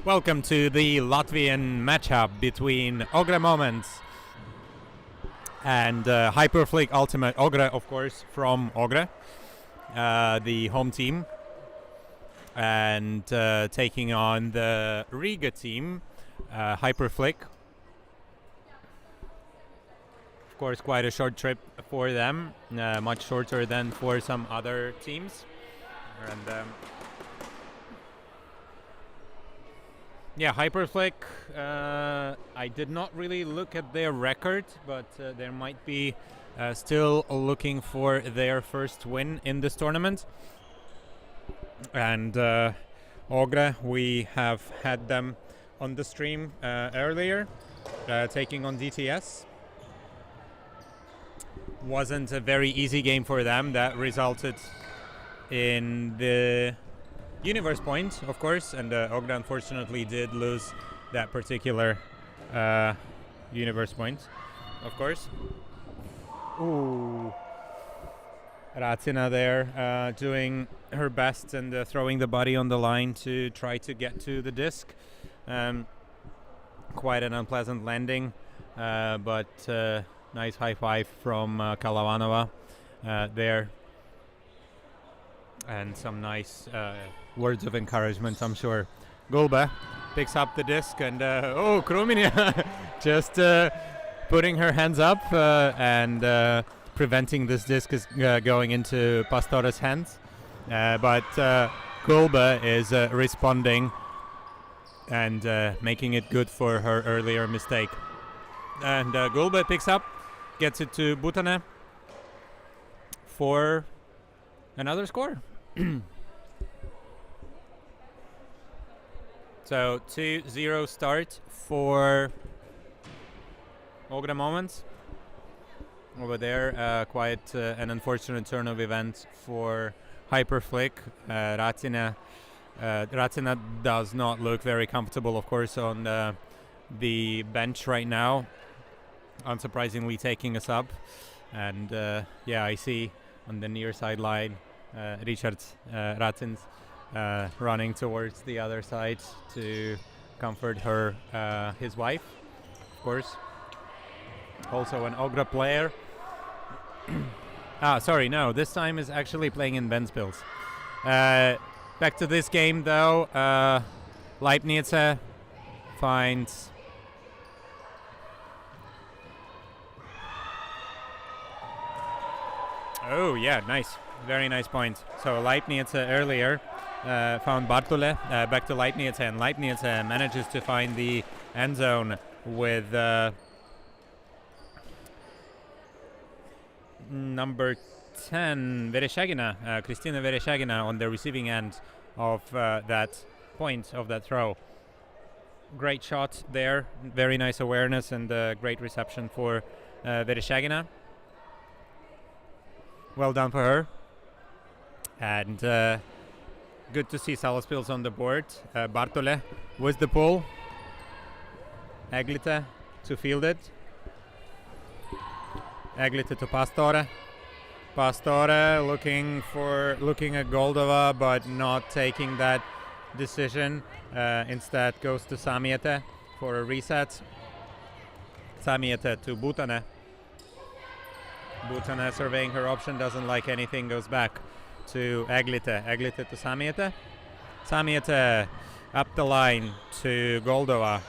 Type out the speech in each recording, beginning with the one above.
Welcome to the Latvian matchup between Ogre Moments and Hyperflick Ultimate Ogre, of course, from Ogre, the home team, and taking on the Riga team, Hyperflick. Of course, quite a short trip for them, much shorter than for some other teams. And yeah, Hyperflick, I did not really look at their record, but there might be still looking for their first win in this tournament. And Ogre, we have had them on the stream earlier, taking on DTS. Wasn't a very easy game for them. That resulted in the Universe point, of course, and Ogre unfortunately did lose that particular Universe point, of course. Ooh. Ratina there doing her best and throwing the body on the line to try to get to the disc. Quite an unpleasant landing, but nice high five from Kalavanova there. And some nice words of encouragement, I'm sure. Gulbe picks up the disc and Kruminia just putting her hands up and preventing this disc is going into Pastora's hands. But Gulbe is responding and making it good for her earlier mistake. And Gulbe picks up, gets it to Butane for another score. So 2-0 start for Ogre Moments. Over there, quite an unfortunate turn of events for Hyperflick. Ratina does not look very comfortable, of course, on the bench right now. Unsurprisingly taking a sub. And yeah, I see on the near sideline Richard Ratins running towards the other side to comfort his wife, of course. Also an Ogre player. Sorry, no, this time is actually playing in Ventspils. Back to this game though, Leibniz finds oh yeah, nice. Very nice point. So Leibniz earlier found Bartole, back to Leibniz, and Leibniz manages to find the end zone with number 10, Vereshagina, Kristina Vereshagina on the receiving end of that point, of that throw. Great shot there, very nice awareness and great reception for Vereshagina. Well done for her. And good to see Salaspils on the board. Bartole with the pull. Eglite to field it. Eglite to Pastore. Pastore looking at Goldova, but not taking that decision. Instead goes to Samiete for a reset. Samiete to Butane. Butane surveying her option, doesn't like anything, goes back to Eglite. Eglite to Samiete. Samiete up the line to Goldova.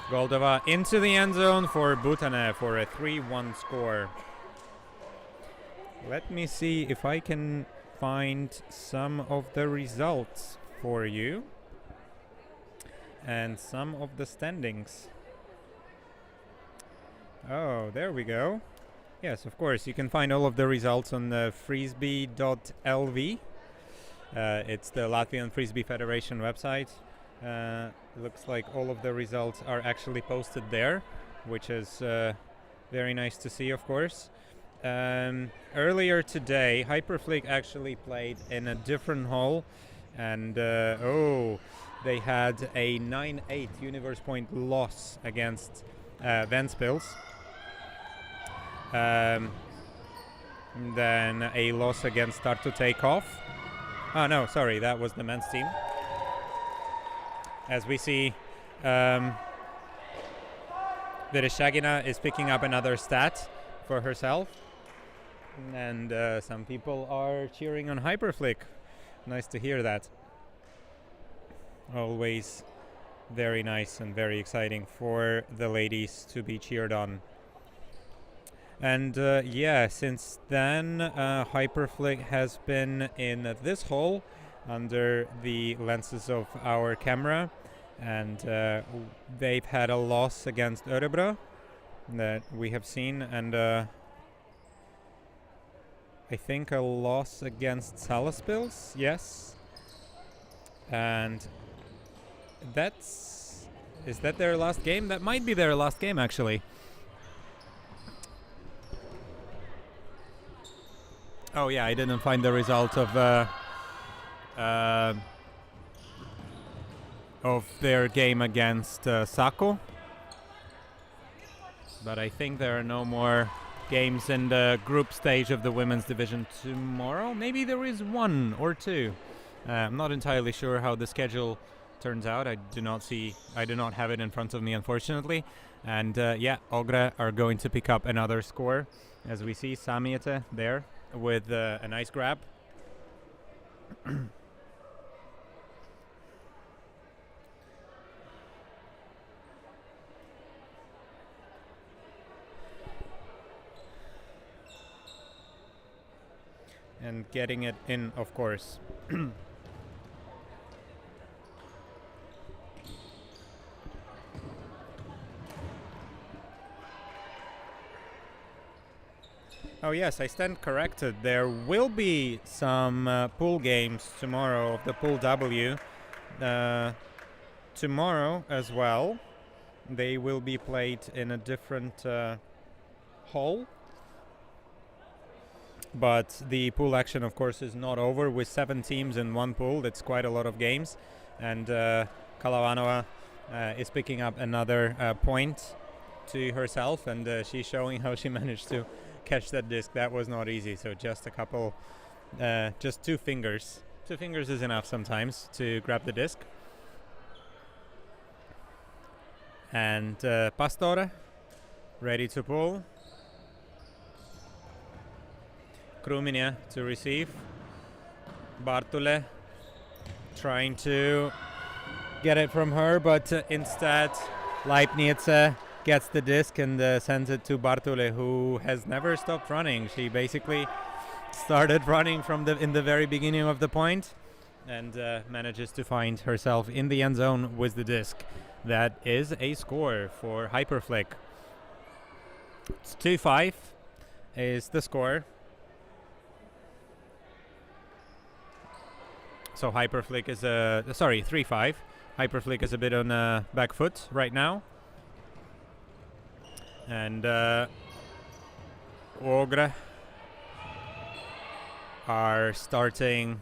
Goldova into the end zone for Butane for a 3-1 score. Let me see if I can find some of the results for you and some of the standings. Oh, there we go. Yes, of course, you can find all of the results on the frisbee.lv. It's the Latvian Frisbee Federation website. Looks like all of the results are actually posted there, which is very nice to see, of course. Earlier today, Hyperflick actually played in a different hall, and they had a 9-8 Universe point loss against Ventspils. Then a loss against Start to Take Off. Oh no, sorry, that was the men's team. As we see Vereshchagina is picking up another stat for herself. And some people are cheering on Hyperflick. Nice to hear that. Always very nice and very exciting for the ladies to be cheered on. And yeah, since then, Hyperflick has been in this hole under the lenses of our camera. And they've had a loss against Örebro that we have seen. And I think a loss against Salaspils, yes. And is that their last game? That might be their last game, actually. Oh yeah, I didn't find the result of their game against Sako. But I think there are no more games in the group stage of the women's division tomorrow. Maybe there is one or two. I'm not entirely sure how the schedule turns out. I do not have it in front of me, unfortunately. And yeah, Ogre are going to pick up another score. As we see, Samiete there with a nice grab. And getting it in, of course. Oh yes, I stand corrected. There will be some pool games tomorrow of the Pool W. Tomorrow as well. They will be played in a different hall. But the pool action, of course, is not over. With 7 teams in one pool, that's quite a lot of games. And Kalavanova is picking up another point to herself, and she's showing how she managed to catch that disc. That was not easy. So just a couple, just 2 fingers. 2 fingers is enough sometimes to grab the disc. And Pastore, ready to pull. Kruminia to receive. Bartule trying to get it from her, but instead Leibniz gets the disc and sends it to Bartule, who has never stopped running. She basically started running from in the very beginning of the point and manages to find herself in the end zone with the disc. That is a score for Hyperflick. It's 2-5 is the score. So Hyperflick is 3-5. Hyperflick is a bit on back foot right now. And Ogre are starting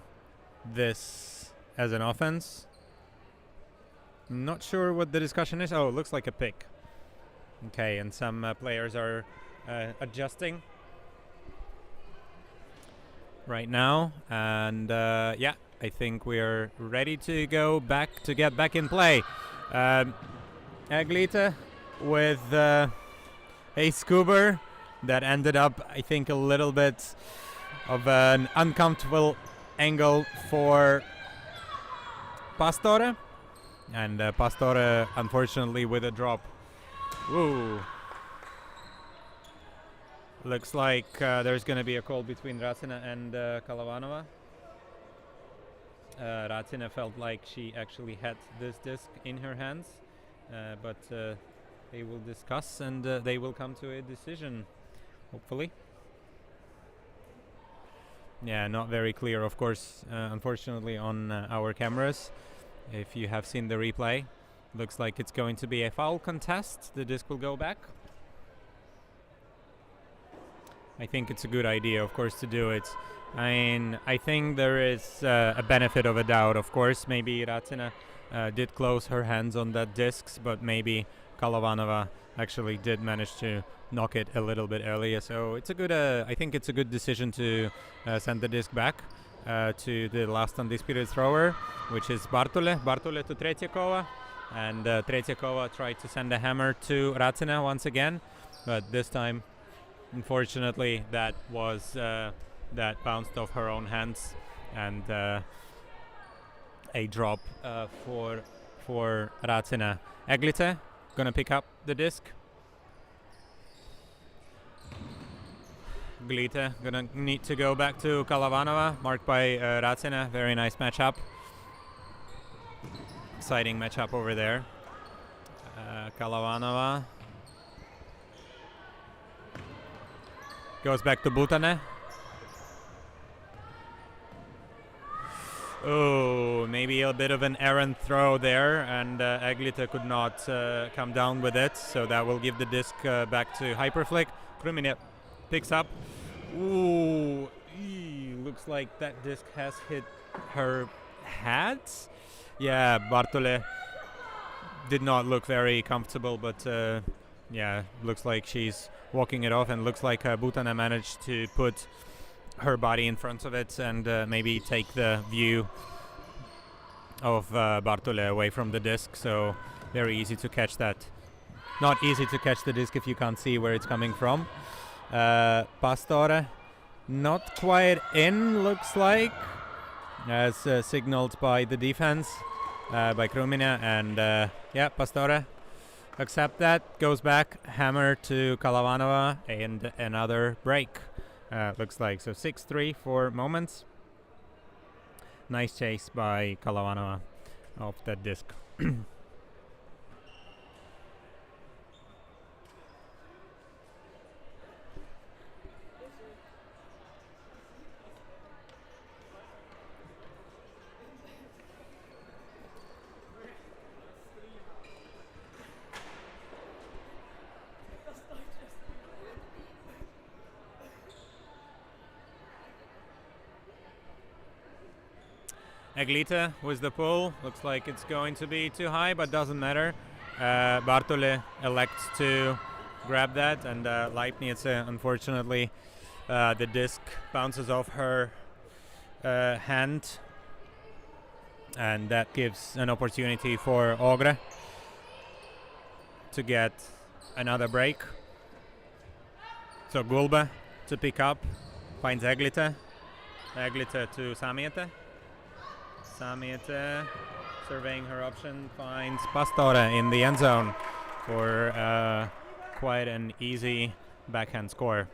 this as an offense. Not sure what the discussion is. Oh, it looks like a pick. Okay, and some players are adjusting right now. And yeah, I think we are ready to get back in play. Aglita with a scuba that ended up, I think, a little bit of an uncomfortable angle for Pastore. And Pastore, unfortunately, with a drop. Ooh. Looks like there's going to be a call between Racina and Kalavanova. Racina felt like she actually had this disc in her hands, but they will discuss and they will come to a decision, hopefully. Yeah, not very clear, of course, unfortunately, on our cameras. If you have seen the replay, looks like it's going to be a foul contest. The disc will go back. I think it's a good idea, of course, to do it. I mean, I think there is a benefit of a doubt, of course. Maybe Racina did close her hands on that discs, but maybe Kalavanova actually did manage to knock it a little bit earlier. So it's a good, I think it's a good decision to send the disc back to the last undisputed thrower, which is Bartule. Bartule to Tretiakova. And Tretiakova tried to send a hammer to Racina once again, but this time, unfortunately, that bounced off her own hands, and a drop for Racina. Eglite gonna pick up the disc. Glite gonna need to go back to Kalavanova, marked by Racina. Very nice matchup. Exciting matchup over there. Kalavanova goes back to Butane. Oh, maybe a bit of an errant throw there, and Eglite could not come down with it, so that will give the disc back to Hyperflick. Krumine picks up. Ooh, looks like that disc has hit her head. Yeah, Bartole did not look very comfortable, but yeah, looks like she's walking it off, and looks like Butane managed to put her body in front of it and maybe take the view of Bartole away from the disc, so very easy to catch that. Not easy to catch the disc if you can't see where it's coming from. Pastore not quite in, looks like, as signaled by the defense, by Krumine, and yeah, Pastore accept that, goes back, hammer to Kalavanova, and another break. Looks like so 6-3 for moments. Nice chase by Kalavanova off that disc. Eglite with the pull. Looks like it's going to be too high, but doesn't matter. Bartole elects to grab that, and Leibniz, unfortunately, the disc bounces off her hand, and that gives an opportunity for Ogre to get another break. So Gulbe to pick up, finds Eglite. Eglite to Samiete. Samiete surveying her option, finds Pastore in the end zone for quite an easy backhand score.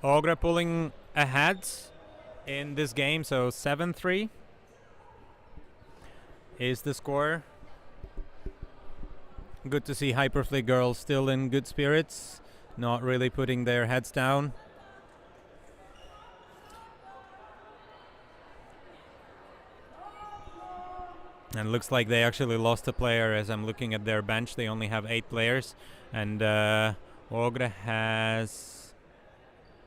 Ogre pulling ahead in this game, so 7-3 is the score. Good to see Hyperflick girls still in good spirits, not really putting their heads down. And looks like they actually lost a player. As I'm looking at their bench, they only have 8 players, and Ogre has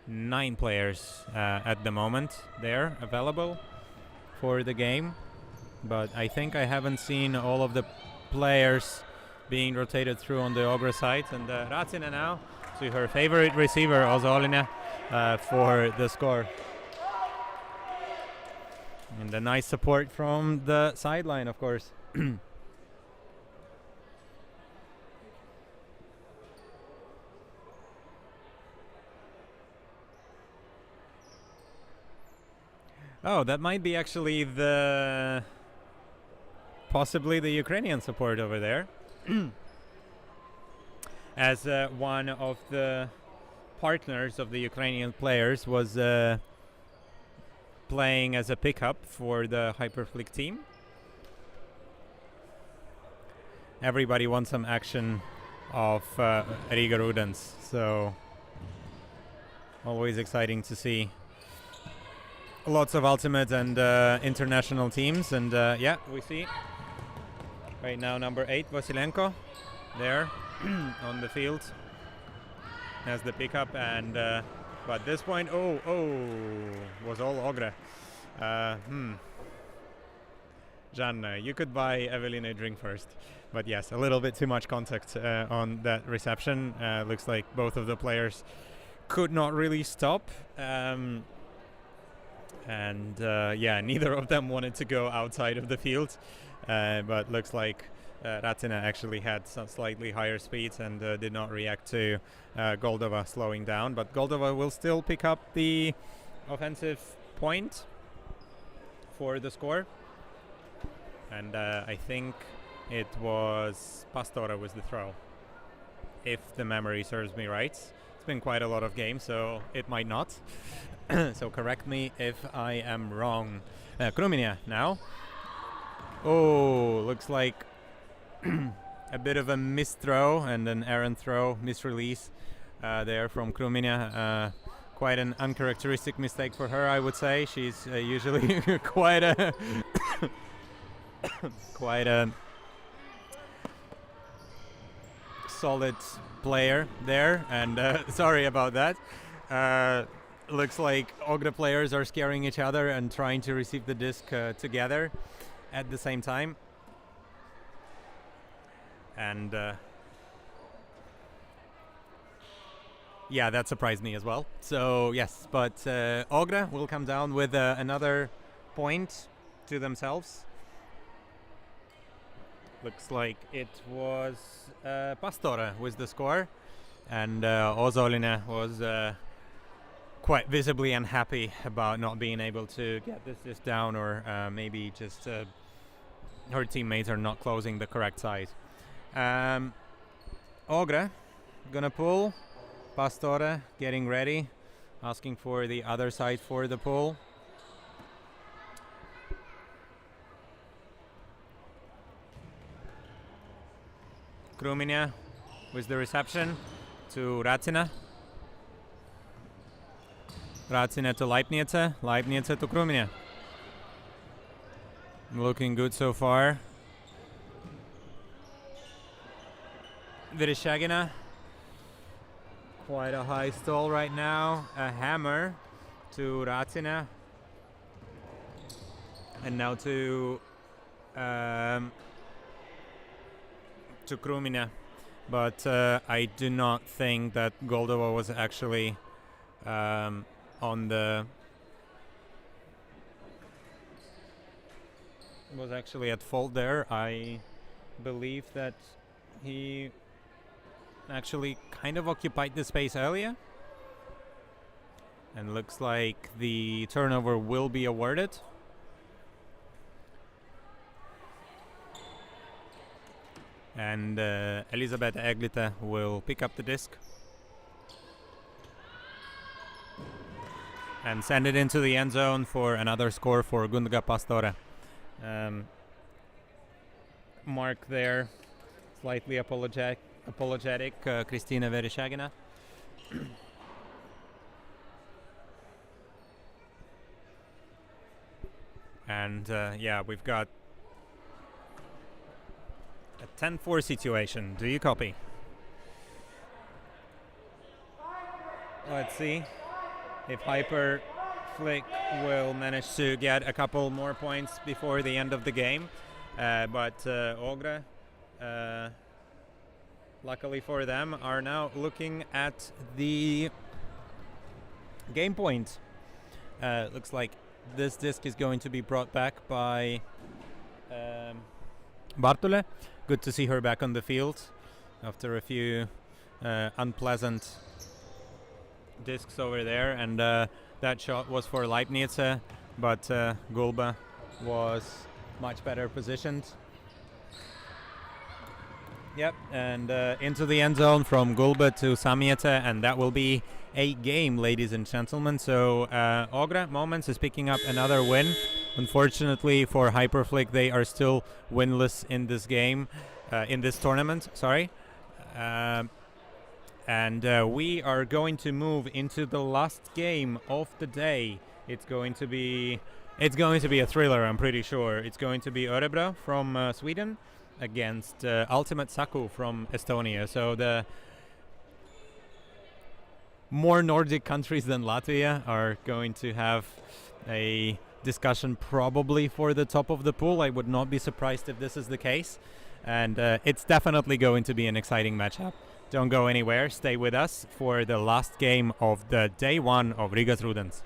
9 players at the moment there available for the game. But I think I haven't seen all of the players being rotated through on the Ogre side. And Racina now to her favorite receiver, Ozolina, for the score. And a nice support from the sideline, of course. Oh, that might be actually possibly the Ukrainian support over there. As one of the partners of the Ukrainian players was playing as a pickup for the Hyperflick team. Everybody wants some action of Rigas Rudens, so always exciting to see lots of ultimate and international teams. And yeah, we see right now number 8 Vasilenko there on the field as the pickup, and but at this point, was all Ogre. Jan, you could buy Evelyn a drink first. But yes, a little bit too much contact on that reception. Looks like both of the players could not really stop. And yeah, neither of them wanted to go outside of the field, but looks like Ratina actually had some slightly higher speeds and did not react to Goldova slowing down. But Goldova will still pick up the offensive point for the score. And I think it was Pastora was the throw, if the memory serves me right. It's been quite a lot of games, so it might not. So correct me if I am wrong. Kruminia now. Oh, looks like a bit of a missed throw and an errant throw, misrelease there from Kruminia. Quite an uncharacteristic mistake for her, I would say. She's usually quite a quite a solid player there, and sorry about that. Looks like Ogre players are scaring each other and trying to receive the disc together at the same time. And yeah, that surprised me as well. So yes, but Ogre will come down with another point to themselves. Looks like it was Pastore with the score, and Ozolina was quite visibly unhappy about not being able to get this down, or maybe just her teammates are not closing the correct side. Ogre gonna pull, Pastore getting ready, asking for the other side for the pull. Kruminia with the reception to Ratina. Ratina to Leibnice. Leibnice to Kruminia. Looking good so far. Vereshchagina. Quite a high stall right now. A hammer to Ratina. And now to Kruminia. But I do not think that Goldova was actually on the was actually at fault there. I believe that he actually kind of occupied the space earlier, and looks like the turnover will be awarded. And Elizabeth Eglite will pick up the disc and send it into the end zone for another score for Gunga Pastore. Mark there, slightly apologetic Kristina Vereshchagina. And yeah, we've got a 10-4 situation. Do you copy? Let's see if Hyper Flick will manage to get a couple more points before the end of the game. But Ogre, luckily for them, are now looking at the game point. Looks like this disc is going to be brought back by Bartole. Good to see her back on the field after a few unpleasant discs over there, and that shot was for Leibnice, but Gulba was much better positioned. Yep, and into the end zone from Gulba to Samiete, and that will be a game, ladies and gentlemen. So Ogre Moments is picking up another win. Unfortunately for Hyperflick, they are still winless in this game, in this tournament, sorry. And we are going to move into the last game of the day. It's going to be a thriller, I'm pretty sure. It's going to be Örebro from Sweden against Ultimate Saku from Estonia. So the more Nordic countries than Latvia are going to have a discussion probably for the top of the pool. I would not be surprised if this is the case. And it's definitely going to be an exciting matchup. Don't go anywhere. Stay with us for the last game of the day one of Rigas Rudens.